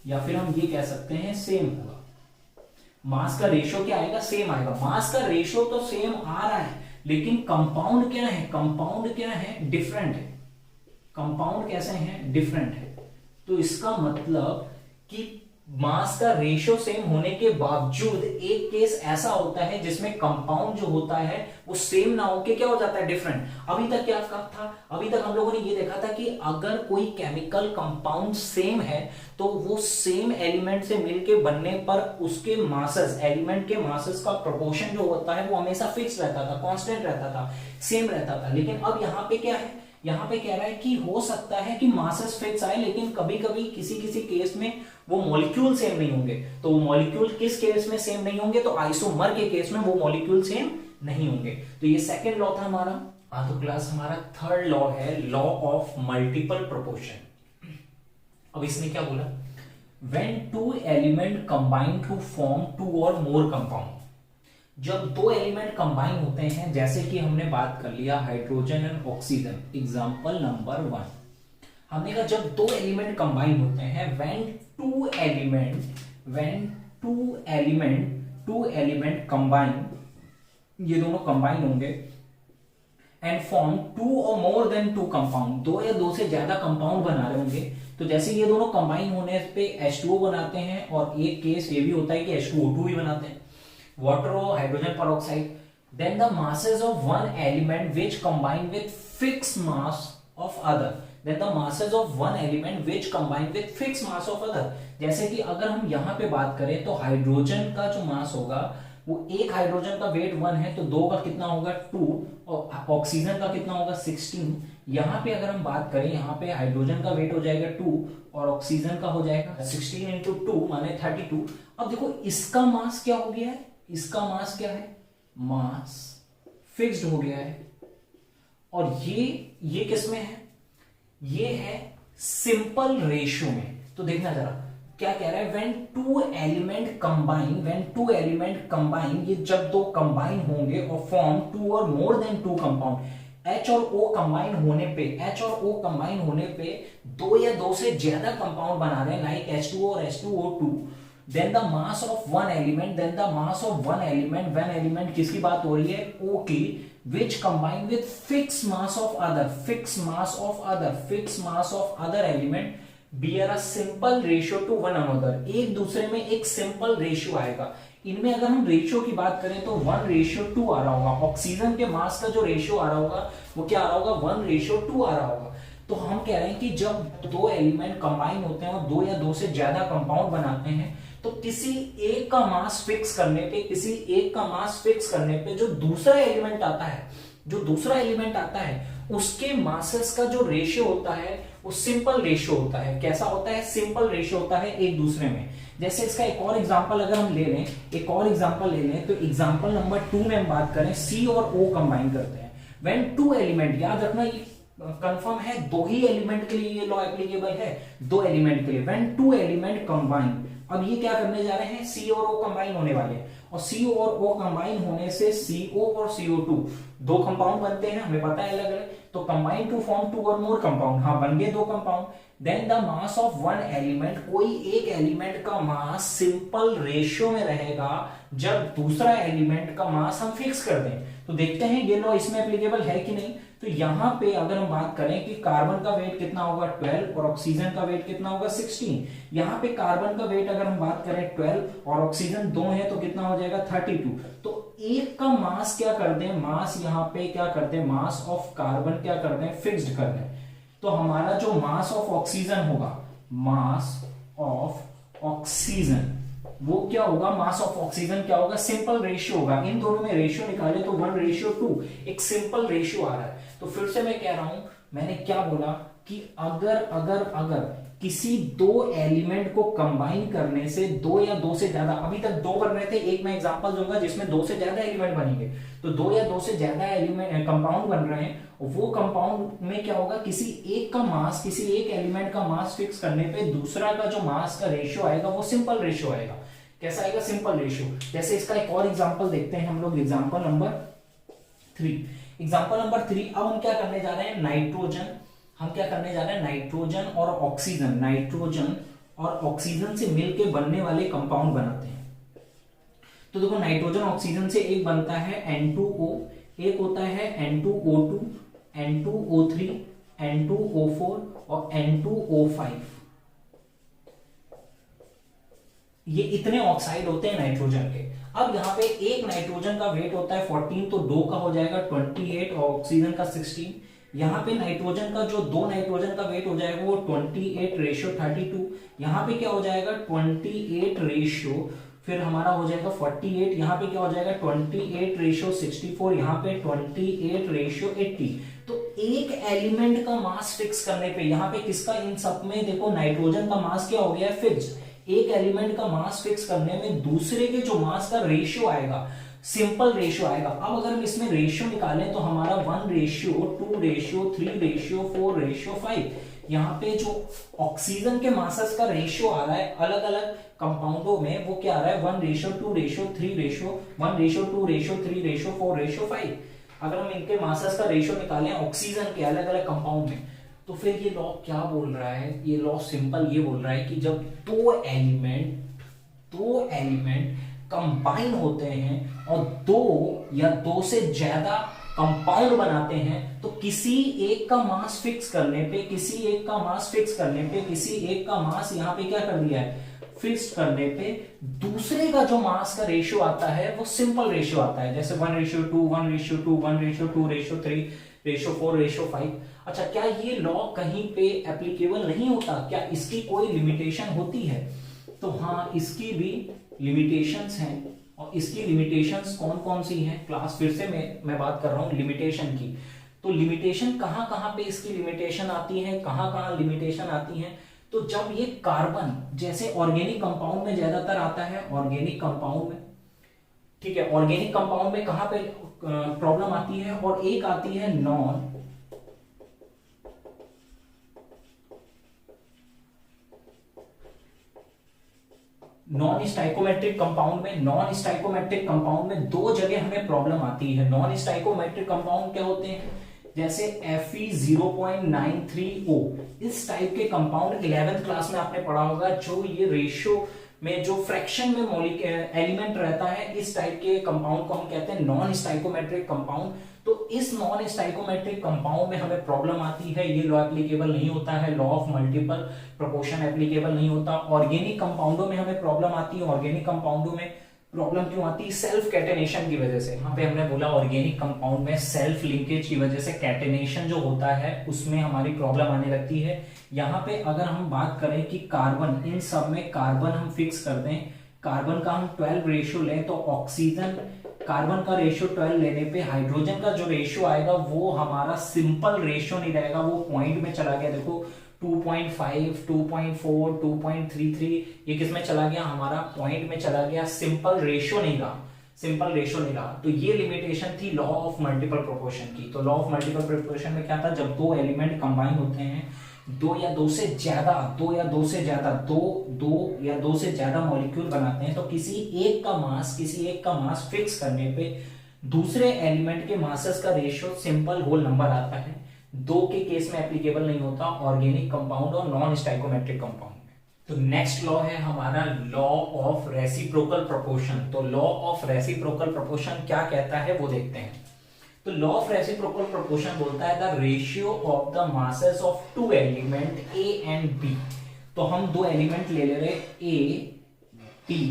या फिर हम ये कह सकते हैं सेम होगा। मास का रेशियो क्या आएगा? सेम आएगा। मास का रेशियो तो सेम आ रहा है, लेकिन कंपाउंड क्या है? डिफरेंट है। कंपाउंड कैसे हैं? डिफरेंट है। तो इसका मतलब कि मास का रेशियो सेम होने के बावजूद एक केस ऐसा होता है जिसमें कंपाउंड जो होता है वो सेम ना होके क्या हो जाता है? डिफरेंट। अभी तक क्या था? अभी तक हम लोगों ने ये देखा था कि अगर कोई केमिकल कंपाउंड सेम है तो वो सेम एलिमेंट से मिलके बनने पर उसके मासेस, एलिमेंट के मासेस का प्रोपोर्शन जो होता है वो हमेशा फिक्स रहता था, कांस्टेंट रहता था, सेम रहता था। लेकिन अब यहाँ पे क्या है? यहाँ पे कह रहा है कि हो सकता है कि मासेस फिक्स आए, लेकिन कभी कभी किसी केस में वो मॉलिक्यूल सेम नहीं होंगे। तो वो मॉलिक्यूल किस केस में सेम नहीं होंगे? तो आइसोमर के केस में वो मॉलिक्यूल सेम नहीं होंगे। तो ये सेकंड लॉ था हमारा। तो क्लास हमारा थर्ड लॉ है लॉ ऑफ मल्टीपल प्रोपोर्शन। अब इसने क्या बोला? When two element combine to form two or more compound, जब दो एलिमेंट कंबाइन होते हैं, जैसे कि हमने बात कर लिया hydrogen and oxygen, example number 1। हमने कहा जब दो एलिमेंट कंबाइन होते हैं, व्हेन टू एलिमेंट कंबाइन, ये दोनों कंबाइन होंगे and form two or more than two compound, दो या दो से ज्यादा कंपाउंड बना रहे होंगे। तो जैसे ये दोनों कंबाइन होने पे H2O बनाते हैं, और एक केस ये भी होता है कि H2O2 भी बनाते हैं, water or hydrogen peroxide. Then the masses of one element which combine with fixed mass of other. जैसे कि अगर हम यहाँ पे बात करें तो हाइड्रोजन का जो मास होगा वो एक हाइड्रोजन का वेट 1 है, तो दो का कितना होगा 2, और ऑक्सीजन का कितना होगा 16। यहाँ पे अगर हम बात करें, यहाँ पे हाइड्रोजन का वेट हो जाएगा 2 और ऑक्सीजन का हो जाएगा 16 इंटू 2 माने 32। अब देखो इसका मास क्या हो गया है? इसका मास क्या है? मास फिक्स्ड हो गया है। और ये किस में है? ये है सिंपल रेशियो में। तो देखना जरा क्या कह रहा है? व्हेन टू एलिमेंट कंबाइन, ये जब दो कंबाइन होंगे और form two or more than two compound, H और O कंबाइन होने पे दो या दो से ज्यादा कंपाउंड बना रहे हैं, लाइक H2O और H2O2, then the mass of one element, किसकी बात हो रही है? O की, which combine with fixed mass of other element bear a simple ratio to one another, एक दूसरे में एक सिंपल रेशियो आएगा। इनमें अगर हम रेशियो की बात करें तो 1:2 आ रहा होगा। ऑक्सीजन के मास का जो रेशियो आ रहा होगा वो क्या आ रहा होगा? 1:2 आ रहा होगा। तो हम कह रहे हैं कि जब दो एलिमेंट कंबाइन होते हैं और दो या दो से ज्यादा कंपाउंड बनाते हैं, तो किसी एक का मास फिक्स करने पे जो दूसरा एलिमेंट आता है उसके मासेस का जो रेशियो होता है वो सिंपल रेशियो होता है। कैसा होता है? सिंपल रेशियो होता है एक दूसरे में। जैसे इसका एक और एग्जांपल अगर हम ले लें, तो एग्जांपल नंबर 2 में हम बात करें, C और O कंबाइन करते हैं। व्हेन टू एलिमेंट, याद रखना ये कंफर्म है, दो ही एलिमेंट के लिए ये लॉ एप्लीकेबल है, दो एलिमेंट के लिए। व्हेन टू एलिमेंट कंबाइन, अब ये क्या करने जा रहे हैं? C और O कंबाइन होने वाले हैं, और C और O कंबाइन होने से CO और CO2 दो कंपाउंड बनते हैं, हमें पता है अलग अलग। तो combine to form two or more compound, हाँ बन गए दो compound. Then the mass of one element, कोई एक एलिमेंट का मास सिंपल रेशियो में रहेगा जब दूसरा एलिमेंट का मास हम फिक्स कर दें। तो देखते हैं ये लॉ इसमें एप्लीकेबल है कि नहीं। तो यहाँ पे अगर हम बात करें कि कार्बन का वेट कितना होगा 12 और ऑक्सीजन का वेट कितना होगा 16। यहाँ पे कार्बन का वेट अगर हम बात करें 12 और ऑक्सीजन 2 है तो कितना हो जाएगा 32। तो एक का मास क्या कर दें, मास यहाँ पे क्या कर दें, मास ऑफ कार्बन क्या कर दें, फिक्स्ड कर दें। तो हमारा जो मास ऑफ ऑक्सीजन होगा, मास ऑफ ऑक्सीजन वो क्या होगा, मास ऑफ ऑक्सीजन क्या होगा, सिंपल रेशियो होगा। इन दोनों में रेशियो निकाले तो 1:2, एक सिंपल रेशियो आ रहा है। तो फिर से मैं कह रहा हूं, मैंने क्या बोला कि अगर किसी दो एलिमेंट को कंबाइन करने से दो या दो से ज्यादा, अभी तक दो बन रहे थे, एक मैं एग्जांपल दूंगा जिसमें दो से ज्यादा एलिमेंट बनेंगे, तो दो या दो से ज्यादा एलिमेंट कंपाउंड बन रहे हैं, वो कंपाउंड में क्या होगा, किसी एक का मास, किसी एक एलिमेंट का मास फिक्स करने पे दूसरा का जो मास का रेशियो आएगा वो सिंपल रेशियो आएगा। कैसा आएगा, सिंपल रेशियो। जैसे इसका एक और एग्जांपल देखते हैं हम लोग, एग्जांपल नंबर 3। एग्जांपल नंबर 3, अब हम क्या करने जा रहे हैं, नाइट्रोजन, हम क्या करने जा रहे हैं, नाइट्रोजन और ऑक्सीजन, नाइट्रोजन और ऑक्सीजन से मिलके बनने वाले कंपाउंड बनाते हैं। तो देखो नाइट्रोजन ऑक्सीजन से एक बनता है N2O, एक होता है N2O2, N2O3, N2O4 और N2O5। ये इतने ऑक्साइड होते हैं नाइट्रोजन के। अब यहाँ पे एक नाइट्रोजन का वेट होता है 14, तो दो का हो जाएगा 28 और ऑक्सीजन का 16। यहाँ पे नाइट्रोजन का जो दो नाइट्रोजन का वेट हो जाएगा वो 28:32। यहाँ पे क्या हो जाएगा 28 रेशियो, फिर हमारा हो जाएगा 48। यहाँ पे क्या हो जाएगा 28:64, यहाँ पे 28:80। तो एक एलिमेंट का मास फिक्स करने पे यहाँ पे किसका, इन सब में देखो नाइट्रोजन का मास क्या हो गया है, फिक्स। एक एलिमेंट का मास फिक्स करने में दूसरे के जो मास का रेशियो आएगा, सिंपल रेशियो आएगा। अब अगर हम इसमें रेशियो निकालें तो हमारा 1:2:3:4:5। यहाँ पे जो ऑक्सीजन के मासेस का रेशियो आ रहा है अलग अलग कंपाउंडों में, वो क्या आ रहा है 1:2:3:4:5। अगर हम इनके मासेस का रेशियो निकालें ऑक्सीजन के अलग अलग कंपाउंड में, तो फिर ये लॉ क्या बोल रहा है, ये लॉ सिंपल ये बोल रहा है कि जब दो एलिमेंट कंबाइन होते हैं और दो या दो से ज्यादा कंपाउंड बनाते हैं, तो किसी एक का मास फिक्स करने पे, किसी एक का मास यहाँ पे क्या कर दिया है, फिक्स करने पे दूसरे का जो मास का रेशियो आता है वो सिंपल रेशियो आता है। जैसे 1:2, 1:2, 1:2, 1:4:5। अच्छा, क्या ये लॉ कहीं पे एप्लीकेबल नहीं होता, क्या इसकी कोई लिमिटेशन होती है? तो हाँ, इसकी भी लिमिटेशंस हैं। और इसकी लिमिटेशंस कौन कौन सी हैं, क्लास फिर से मैं बात कर रहा हूं लिमिटेशन की। तो लिमिटेशन कहां कहां पे इसकी लिमिटेशन आती है, कहां कहां लिमिटेशन आती है? तो जब ये कार्बन जैसे ऑर्गेनिक कंपाउंड में ज्यादातर आता है, ऑर्गेनिक कंपाउंड में, ठीक है, ऑर्गेनिक कंपाउंड में कहां पे प्रॉब्लम आती है, और एक आती है नॉन स्टाइकोमेट्रिक कंपाउंड में। नॉन स्टाइकोमेट्रिक कंपाउंड में दो जगह हमें प्रॉब्लम आती है। नॉन स्टाइकोमेट्रिक कंपाउंड क्या होते हैं, जैसे Fe0.93O, इस टाइप के कंपाउंड 11th क्लास में आपने पढ़ा होगा, जो ये रेशियो में जो फ्रैक्शन में एलिमेंट रहता है, इस टाइप के कंपाउंड को हम कहते हैं नॉन स्टाइकोमेट्रिक कंपाउंड। तो इस नॉन स्टाइकोमेट्रिक कंपाउंड में हमें प्रॉब्लम आती है, ये लॉ एप्लीकेबल नहीं होता है, law of multiple proportion applicable नहीं होता। ऑर्गेनिक कंपाउंडों में हमें प्रॉब्लम आती है। ऑर्गेनिक कंपाउंडों में प्रॉब्लम क्यों आती है, सेल्फ कैटेनेशन की वजह से। यहाँ पे हमने बोला ऑर्गेनिक कंपाउंड में सेल्फ लिंकेज की वजह से कैटेनेशन जो होता है उसमें हमारी प्रॉब्लम आने लगती है। यहाँ पे अगर हम बात करें कि कार्बन, इन सब में कार्बन हम फिक्स कर दें, कार्बन का हम 12 रेशियो लें, तो ऑक्सीजन कार्बन का रेशियो 12 लेने पे हाइड्रोजन का जो रेशियो आएगा वो हमारा सिंपल रेशियो नहीं रहेगा, वो पॉइंट में चला गया। देखो 2.5, 2.4, 2.33, ये किसमें चला गया, हमारा पॉइंट में चला गया, सिंपल रेशियो नहीं रहा, सिंपल रेशियो नहीं रहा। तो ये लिमिटेशन थी लॉ ऑफ मल्टीपल प्रोपोर्शन की। तो लॉ ऑफ मल्टीपल प्रोपोर्शन में क्या था, जब दो एलिमेंट कंबाइन होते हैं, दो या दो से ज्यादा मॉलिक्यूल बनाते हैं, तो किसी एक का मास फिक्स करने पे दूसरे एलिमेंट के मासेस का रेशियो सिंपल होल नंबर आता है। दो के केस में एप्लीकेबल नहीं होता, ऑर्गेनिक कंपाउंड और नॉन स्टाइकोमेट्रिक कंपाउंड में। तो नेक्स्ट लॉ है हमारा लॉ ऑफ रेसिप्रोकल प्रोपोर्शन। तो लॉ ऑफ रेसिप्रोकल प्रोपोर्शन क्या कहता है वो देखते हैं। तो तो लॉ ऑफ रेसिप्रोकल प्रोपोर्शन बोलता है the ratio of the masses of two element A and B. तो हम दो एलिमेंट ले रहे ए बी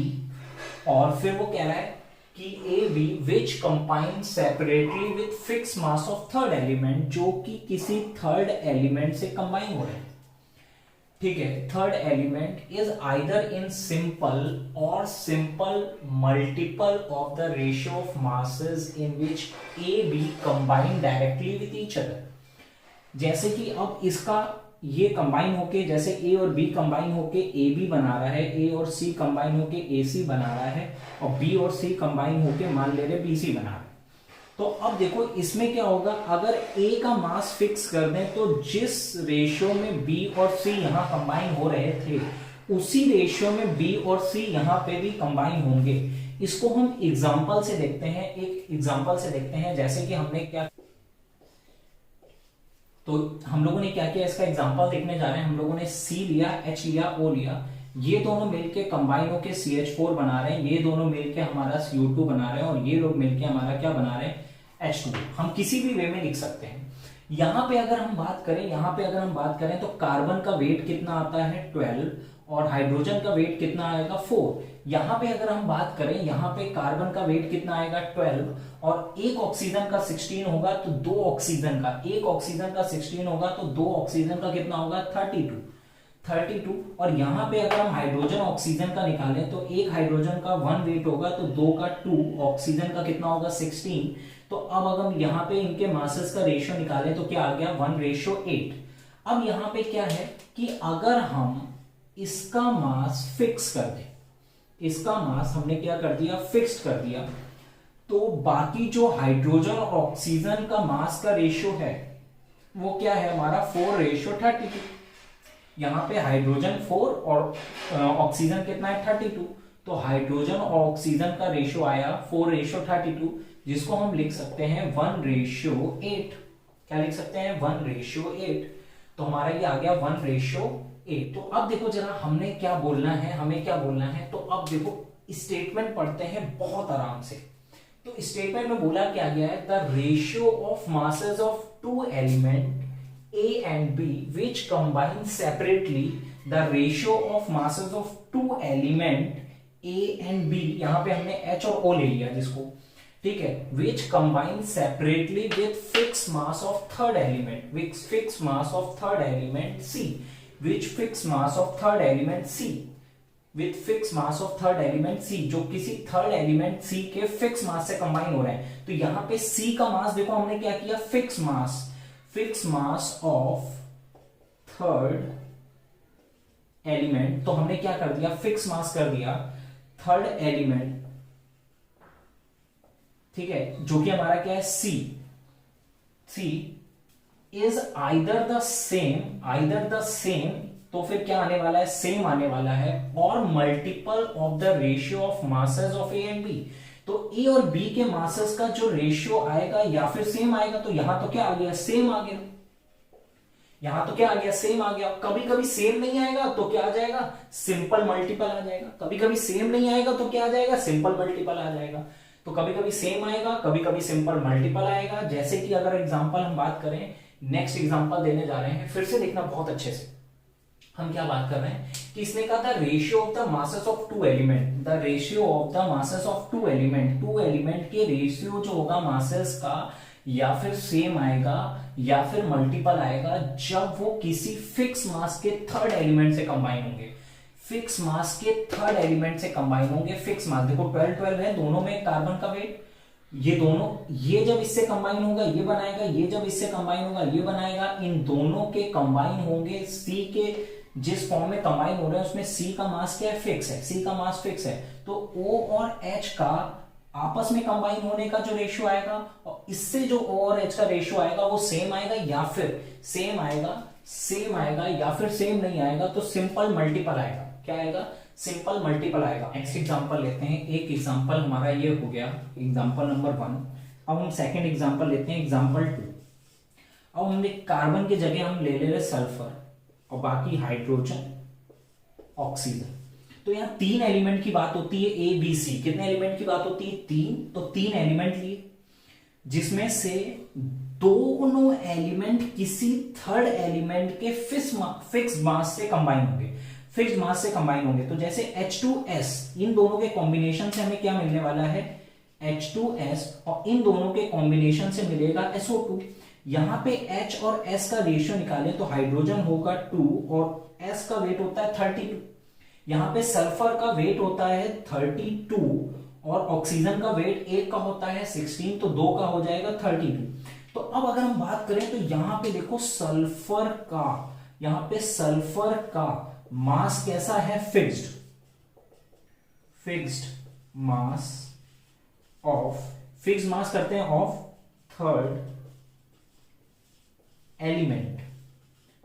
और फिर वो कह रहा है कि A B which combine separately with fix mass of third element, जो कि किसी थर्ड एलिमेंट से कंबाइन हो रहे हैं। ठीक है, third element is either in simple और simple multiple of the ratio of masses in which A B combine directly with each other. जैसे कि अब इसका ये कंबाइन होके, जैसे ए और बी कंबाइन होके ए बी बना रहा है, ए और सी कंबाइन होके ए सी बना रहा है, और बी और सी कंबाइन होके मान ले रहे बी सी बना रहा है। तो अब देखो इसमें क्या होगा, अगर ए का मास फिक्स कर दें तो जिस रेशियो में बी और सी यहां कंबाइन हो रहे थे उसी रेशियो में बी और सी यहां पे भी कंबाइन होंगे। इसको हम एग्जांपल से देखते हैं, एक एग्जांपल से देखते हैं। जैसे कि हमने क्या, तो हम लोगों ने क्या किया, इसका एग्जांपल देखने जा रहे हैं। हम लोगों ने C लिया, H लिया, O लिया, ये दोनों मिलके कंबाइन होके CH4 बना रहे हैं, ये दोनों मिलके हमारा CO2 बना रहे हैं, और ये लोग मिलके हमारा क्या बना रहे हैं, H2। हम किसी भी वे में लिख सकते हैं। यहां पे अगर हम बात करें तो कार्बन का वेट कितना आता है 12, और हाइड्रोजन का वेट कितना आएगा 4। यहां पे अगर हम बात करें, यहां पे कार्बन का वेट कितना आएगा 12, और एक ऑक्सीजन का 16 होगा, तो दो ऑक्सीजन का, एक ऑक्सीजन का 16 होगा तो दो ऑक्सीजन का कितना होगा 32। और यहां पे अगर हम हाइड्रोजन ऑक्सीजन का निकालें तो एक हाइड्रोजन का 1 वेट होगा तो दो का 2, ऑक्सीजन का कितना होगा 16। तो अब अगर हम यहाँ पे इनके मासेस का रेशियो निकालें तो क्या आ गया 1:8। अब यहाँ पे क्या है कि अगर हम इसका मास फिक्स कर दें, इसका मास हमने क्या कर दिया, फिक्स्ड कर दिया, तो बाकी जो हाइड्रोजन और ऑक्सीजन का मास का रेशियो है वो क्या है हमारा 4:32। यहां पे हाइड्रोजन 4 और ऑक्सीजन कितना है 32, तो हाइड्रोजन और ऑक्सीजन का रेशियो आया 4:32, जिसको हम लिख सकते हैं 1:8। क्या लिख सकते हैं 1:8। तो हमारा ये आ गया 1:8। तो अब देखो जरा हमने क्या बोलना है, हमें क्या बोलना है। तो अब देखो स्टेटमेंट पढ़ते हैं बहुत आराम से। तो स्टेटमेंट में बोला क्या गया है, the ratio of masses of two element A and B which combine separately, the ratio of masses of two element A and B, यहां पे हमने H और O ले लिया जिसको, ठीक है, which combine separately with fixed mass of third element, which fixed mass of third element C, which fixed mass of third element C, with fixed mass of third element C, जो किसी third element C के fix mass से combine हो रहे हैं। तो यहां पे C का मास देखो हमने क्या किया, fix mass of third element, तो हमने क्या कर दिया, फिक्स मास कर दिया थर्ड एलिमेंट, ठीक है, जो कि हमारा क्या है C is either the same, तो फिर क्या आने वाला है, सेम आने वाला है, और multiple of the ratio of masses of A and B. तो ए और बी के मासेस का जो रेशियो आएगा या फिर सेम आएगा, तो यहां तो क्या आ गया, सेम आ गया, यहां तो क्या आ गया, सेम आ गया। कभी कभी सेम नहीं आएगा तो क्या आ जाएगा, सिंपल मल्टीपल आ जाएगा। कभी कभी सेम नहीं आएगा तो क्या आ जाएगा, सिंपल मल्टीपल आ जाएगा। तो कभी कभी सेम आएगा, कभी कभी सिंपल मल्टीपल आएगा। जैसे कि अगर एग्जांपल हम बात करें, नेक्स्ट एग्जांपल देने जा रहे हैं, फिर से देखना बहुत अच्छे से। हम क्या बात कर रहे हैं कि इसने कहा था ratio of the masses of two element, the ratio of the masses of two element के रेशियो जो होगा मासेस का, या फिर सेम आएगा या फिर मल्टीपल आएगा जब वो किसी फिक्स मास के थर्ड एलिमेंट से कंबाइन होंगे। फिक्स मास के थर्ड एलिमेंट से कंबाइन होंगे। फिक्स मास देखो 12 है, दोनों में कार्बन का वेट, ये दोनों, ये जब इससे कंबाइन होगा ये बनाएगा, ये जब इससे कंबाइन होगा ये बनाएगा। इन दोनों के कंबाइन होंगे, सी के जिस फॉर्म में कंबाइन हो रहे हैं उसमें सी का मास क्या है, फिक्स है, सी का मास फिक्स है। तो O और H का आपस में कंबाइन होने का जो रेशियो आएगा, और इससे जो O और H का रेशियो आएगा वो सेम आएगा या फिर सेम आएगा या फिर सेम नहीं आएगा तो सिंपल मल्टीपल आएगा। क्या आएगा, सिंपल मल्टीपल आएगा। नेक्स्ट एग्जांपल लेते हैं। एक एग्जांपल हमारा ये हो गया, एग्जांपल नंबर 1। अब हम सेकंड एग्जांपल लेते हैं, एग्जांपल 2। अब हमने कार्बन की जगह हम ले रहे सल्फर और बाकी हाइड्रोजन, ऑक्सीजन। तो यहाँ 3 एलिमेंट की बात होती है, ए बी सी। कितने एलिमेंट की बात होती है, 3। तो 3 एलिमेंट लिए जिसमें से दोनों एलिमेंट किसी थर्ड एलिमेंट के फिक्स मास से कंबाइन होंगे, फिक्स्ड मास से कंबाइन होंगे। तो जैसे H2S, इन दोनों के कॉम्बिनेशन से हमें क्या मिलने वाला है, H2S, और इन दोनों के कॉम्बिनेशन से मिलेगा SO2। यहां पे H और S का रेशियो निकालें तो हाइड्रोजन होगा 2 और S का वेट होता है 32। यहां पे सल्फर का वेट होता है 32 और ऑक्सीजन का वेट एक का होता है 16, तो 2 का हो जाएगा 32। तो अब अगर हम बात करें तो यहां पे देखो सल्फर का, यहां पे सल्फर का मास कैसा है, fixed mass of, fixed mass करते हैं ऑफ थर्ड एलिमेंट,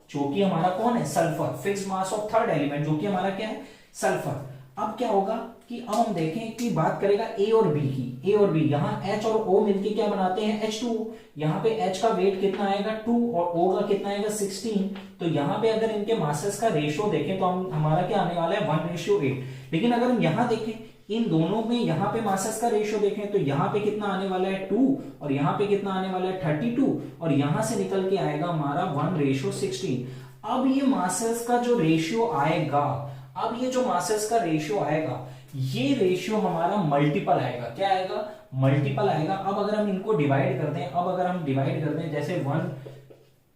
जो कि हमारा कौन है, sulphur. Fixed mass of third element जो कि हमारा क्या है, सल्फर। अब क्या होगा कि अब हम देखें कि बात करेगा ए और बी की, ए और बी, यहां H और O मिलके क्या बनाते हैं, H2। यहां पे H का वेट कितना आएगा 2 और O का कितना आएगा 16। तो यहां पे अगर इनके मासेस का रेशियो देखें तो हम हमारा क्या आने वाला है 1:8। लेकिन अगर हम यहां देखें इन दोनों में, यहां पे मासेस का रेशियो देखें तो यहां पे कितना आने वाला है 2 और यहां पे कितना आने वाला है 32 और यहां से निकल के आएगा हमारा 1:16। अब ये मासेस का जो रेशियो आएगा, अब ये जो मासेस का रेशियो आएगा, ये रेशियो हमारा मल्टीपल आएगा। क्या आएगा, मल्टीपल आएगा। अब अगर हम इनको डिवाइड कर दें, अब अगर हम डिवाइड कर दें जैसे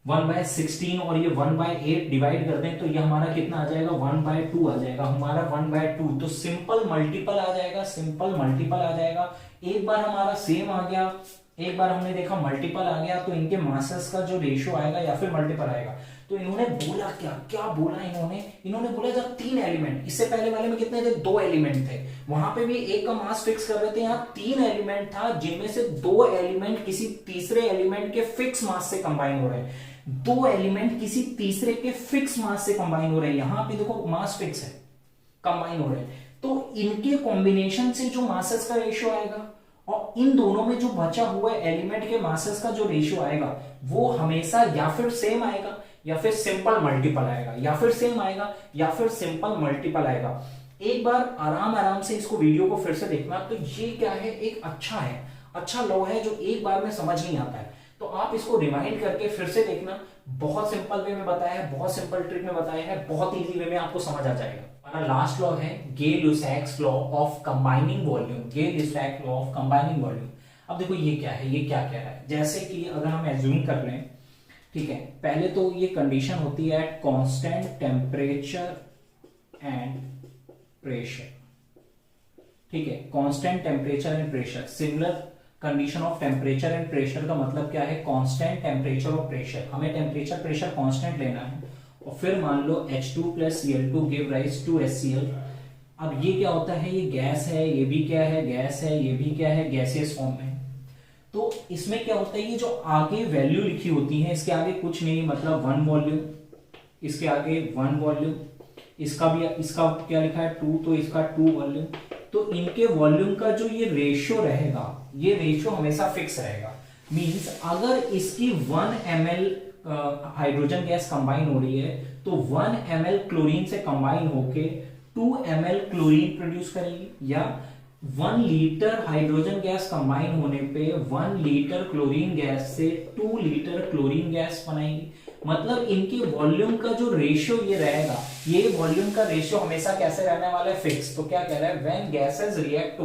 1/16 और ये 1/8 डिवाइड कर दें तो ये हमारा कितना आ जाएगा, 1/2 आ जाएगा, हमारा 1/2। तो सिंपल मल्टीपल आ जाएगा, सिंपल मल्टीपल आ जाएगा। एक बार हमारा सेम आ गया, एक बार हमने देखा मल्टीपल आ गया, तो इनके मासेस का जो रेशियो आएगा या फिर मल्टीपल आएगा। तो इन्होंने बोला क्या, क्या बोला इन्होंने बोला जब 3 एलिमेंट, इससे पहले वाले में कितने थे, 2 एलिमेंट थे, वहां पे भी एक का मास फिक्स कर रहे थे, यहाँ 3 एलिमेंट था जिनमें से 2 एलिमेंट किसी तीसरे एलिमेंट के फिक्स मास से कंबाइन हो रहे हैं। 2 एलिमेंट किसी तीसरे के फिक्स मास से कंबाइन हो रहे हैं, यहां पे देखो मास फिक्स है, कंबाइन हो रहे हैं। तो इनके कॉम्बिनेशन से जो मासेस का रेशियो आएगा और इन दोनों में जो बचा हुआ एलिमेंट के मासेस का जो रेशियो आएगा वो हमेशा या फिर सेम आएगा या फिर सिंपल मल्टीपल आएगा, या फिर सेम आएगा या फिर सिंपल मल्टीपल आएगा। एक बार आराम से इसको वीडियो को फिर से देखना। तो ये क्या है, एक अच्छा लॉ है जो एक बार में समझ नहीं आता है, तो आप इसको रिमाइंड करके फिर से देखना। बहुत सिंपल वे में बताया है, बहुत सिंपल ट्रिक में बताया है, बहुत इजी वे में आपको समझ आ जाएगा। हमारा लास्ट लॉ है Gay Lussac's law of combining volume, Gay Lussac law of combining volume. अब देखो ये क्या है, ये क्या कह रहा है, जैसे कि अगर हम एज्यूम कर लें, ठीक है, पहले तो ये कंडीशन होती है at constant temperature and pressure, ठीक है, constant temperature and pressure. Similar condition of temperature and pressure का मतलब क्या है, कांस्टेंट टेम्परेचर और प्रेशर। हमें टेम्परेचर प्रेशर कांस्टेंट लेना है और फिर मान लो H2 + Cl2 give rise to HCl। अब ये क्या होता है, ये गैस है, ये भी क्या है, गैस है, ये भी क्या है, गैसियस फॉर्म में। तो इसमें क्या होता है, ये जो आगे वैल्यू लिखी होती है इसके आगे कुछ नहीं, मतलब 1 वॉल्यूम, इसके आगे 1 वॉल्यूम, इसका क्या लिखा है 2, तो इसका 2 वॉल्यूम। तो इनके वॉल्यूम का जो ये रेशियो रहेगा, ये रेशियो हमेशा फिक्स रहेगा। मींस अगर इसकी 1 ml हाइड्रोजन गैस कंबाइन हो रही है तो 1 ml क्लोरीन से कंबाइन होके 2 ml क्लोरीन प्रोड्यूस करेगी, या 1 लीटर हाइड्रोजन गैस कंबाइन होने पे 1 लीटर क्लोरीन गैस से 2 लीटर क्लोरीन गैस बनाएगी। मतलब इनके वॉल्यूम का जो रेशियो ये रहेगा, ये वॉल्यूम का रेशियो हमेशा कैसे रहने वाला है, फिक्स। तो क्या कह रहा है, when gases react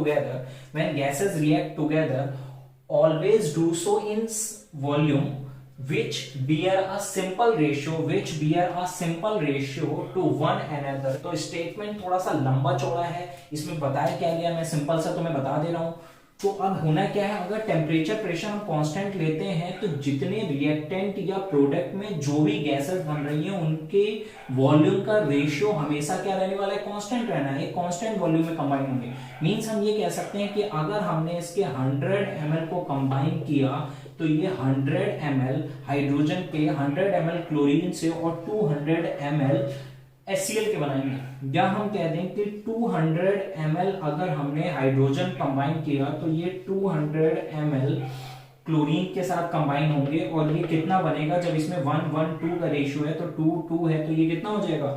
together always do so in volume which bear a simple ratio to one another। तो स्टेटमेंट थोड़ा सा लंबा चौड़ा है, इसमें बताया क्या गया, मैं सिंपल सा तुम्हें बता दे रहा हूं। तो अब होना क्या है, अगर टेम्परेचर प्रेशर हम कांस्टेंट लेते हैं तो जितने रिएक्टेंट या प्रोडक्ट में जो भी गैसेस बन रही हैं उनके वॉल्यूम का रेशियो हमेशा क्या रहने वाला है, कांस्टेंट रहना है, कांस्टेंट वॉल्यूम में कंबाइन होंगे। मींस हम ये कह सकते हैं कि अगर हमने इसके 100 ml को कंबाइन किया तो ये 100 ml हाइड्रोजन के 100 ml क्लोरीन से और 200 ml HCl के बनाएंगे। या हम कह दें कि 200 ml अगर हमने हाइड्रोजन कंबाइन किया तो ये 200 ml क्लोरीन के साथ कंबाइन होंगे, और ये कितना बनेगा, जब इसमें 1:1:2 का रेशियो है तो 2:2 है तो ये कितना हो जाएगा,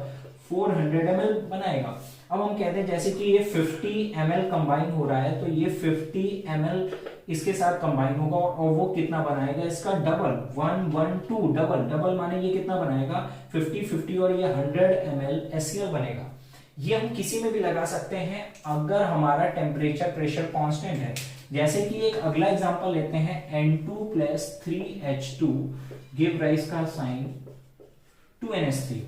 400 ml बनाएगा। अब हम कहते हैं जैसे कि ये 50 ml कंबाइन हो रहा है, तो ये 50 ml इसके साथ कंबाइन होगा और वो कितना बनाएगा, इसका डबल, 112 डबल, डबल माने ये कितना बनाएगा 50 50 और ये 100 ml HCl बनेगा। ये हम किसी में भी लगा सकते हैं अगर हमारा टेम्परेचर प्रेशर कांस्टेंट है। जैसे कि एक अगला एग्जांपल लेते हैं, N2 + 3H2 गिव राइज का साइन 2NH3।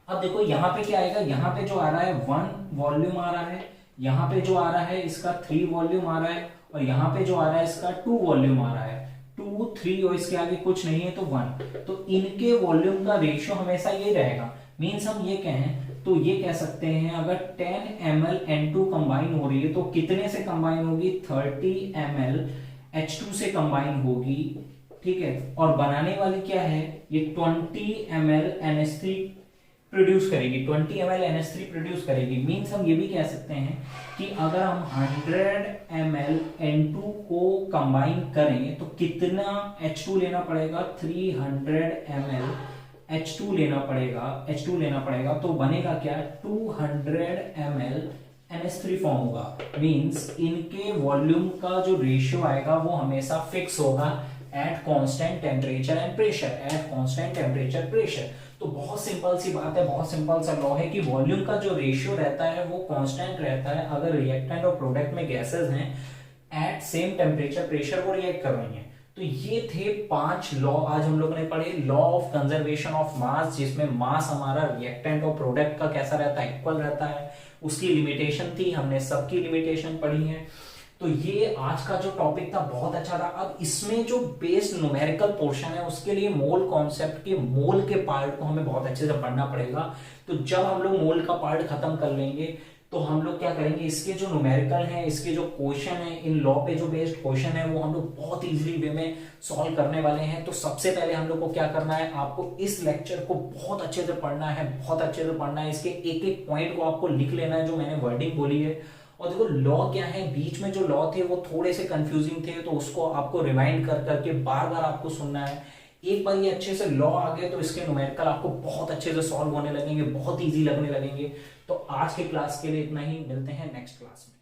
अब देखो यहाँ पे क्या आएगा, यहाँ पे जो आ रहा है 1 वॉल्यूम आ रहा है, यहाँ पे जो आ रहा है इसका 3 वॉल्यूम आ रहा है, और यहाँ पे जो आ रहा है इसका 2 वॉल्यूम आ रहा है। 2 3 और इसके आगे कुछ नहीं है तो 1, तो इनके वॉल्यूम का रेशियो हमेशा ये रहेगा। मीन्स हम ये कहें तो ये कह सकते हैं अगर 10 ml N2 कंबाइन हो रही है तो कितने से कंबाइन होगी, 30 ml H2 से कंबाइन होगी, ठीक है। और बनाने वाली क्या है, ये 20 ml NH3 प्रोड्यूस करेगी, 20 ml NH3 प्रोड्यूस करेगी। मीन्स हम ये भी कह सकते हैं कि अगर हम 100 ml N2 को कंबाइन करें तो कितना H2 लेना पड़ेगा, 300 ml H2 लेना पड़ेगा, तो बनेगा क्या, 200 ml NH3 फॉर्म होगा। मींस इनके वॉल्यूम का जो रेशियो आएगा वो हमेशा फिक्स होगा eight constant temperature and pressure, तो बहुत सिंपल सी बात है, बहुत सिंपल सा लॉ है कि वॉल्यूम का जो रेशियो रहता है वो कांस्टेंट रहता है अगर रिएक्टेंट और प्रोडक्ट में गैसेस हैं एट सेम टेम्परेचर प्रेशर वो रिएक्ट कर रही हैं। तो ये थे 5 लॉ आज हम लोगों ने पढ़े। लॉ ऑफ कंजर्वेशन ऑफ मास, जिसमें मास हमारा रिएक्टेंट और प्रोडक्ट का कैसा रहता है, इक्वल रहता है, उसकी लिमिटेशन थी, हमने सबकी लिमिटेशन पढ़ी है। तो ये आज का जो टॉपिक था बहुत अच्छा था। अब इसमें जो बेस्ड न्यूमेरिकल पोर्शन है उसके लिए मोल कॉन्सेप्ट के मोल के पार्ट को हमें बहुत अच्छे से पढ़ना पड़ेगा। तो जब हम लोग मोल का पार्ट खत्म कर लेंगे तो हम लोग क्या करेंगे, इसके जो न्यूमेरिकल हैं, इसके जो क्वेश्चन है, इन लॉ पे जो बेस्ड क्वेश्चन है वो हम लोग बहुत इजीली वे में सॉल्व करने वाले हैं। तो सबसे पहले हम लोग को क्या करना है, आपको इस लेक्चर को बहुत अच्छे से पढ़ना है, बहुत अच्छे से पढ़ना है। इसके एक एक पॉइंट को आपको लिख लेना है जो मैंने वर्डिंग बोली है। और देखो लॉ क्या है, बीच में जो लॉ थे वो थोड़े से कंफ्यूजिंग थे, तो उसको आपको रिमाइंड कर करके बार बार आपको सुनना है। एक बार ये अच्छे से लॉ आ गए तो इसके न्यूमेरिकल आपको बहुत अच्छे से सॉल्व होने लगेंगे, बहुत इजी लगने लगेंगे। तो आज के क्लास के लिए इतना ही, मिलते हैं नेक्स्ट क्लास में।